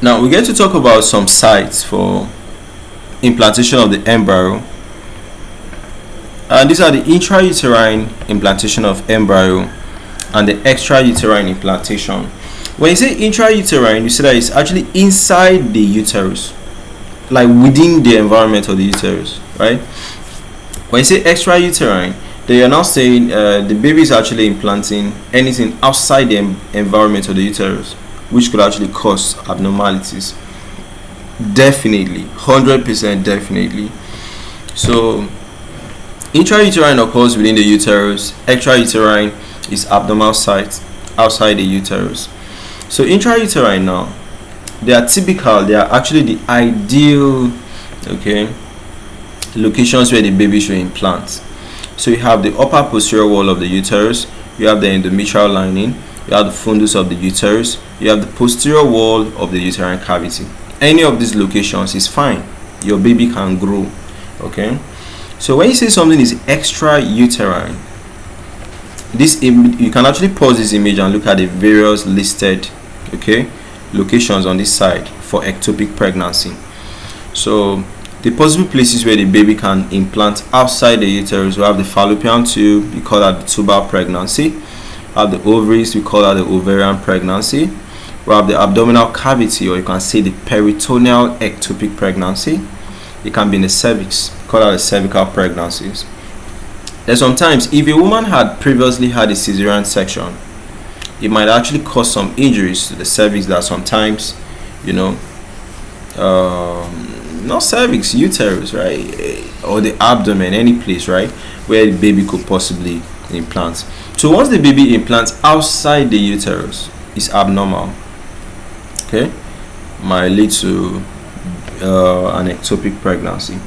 Now we get to talk about some sites for implantation of the embryo, and these are the intrauterine implantation of embryo and the extrauterine implantation. When you say intrauterine, you see that it's actually inside the uterus, like within the environment of the uterus, right? When you say extrauterine, then you're now saying the baby is actually implanting anything outside the environment of the uterus, which could actually cause abnormalities. Definitely, 100% definitely. So intrauterine occurs within the uterus, extrauterine is abnormal sites outside the uterus. So intrauterine now, they are typical, they are actually the ideal, okay, locations where the baby should implant. So you have the upper posterior wall of the uterus, you have the endometrial lining, you have the fundus of the uterus, you have the posterior wall of the uterine cavity. Any of these locations is fine, your baby can grow. Okay, so when you say something is extrauterine, this you can actually pause this image and look at the various listed, okay, locations on this side for ectopic pregnancy. So the possible places where the baby can implant outside the uterus, we have the fallopian tube, we call that the tubal pregnancy. We have the ovaries, we call that the ovarian pregnancy. We have the abdominal cavity, or you can say the peritoneal ectopic pregnancy. It can be in the cervix, we call that the cervical pregnancies. Then sometimes, if a woman had previously had a cesarean section, it might actually cause some injuries to the cervix that sometimes, you know, not cervix, uterus, right, or the abdomen, any place, right, where the baby could possibly implant. So once the baby implants outside the uterus, it's abnormal, okay, might lead to an ectopic pregnancy.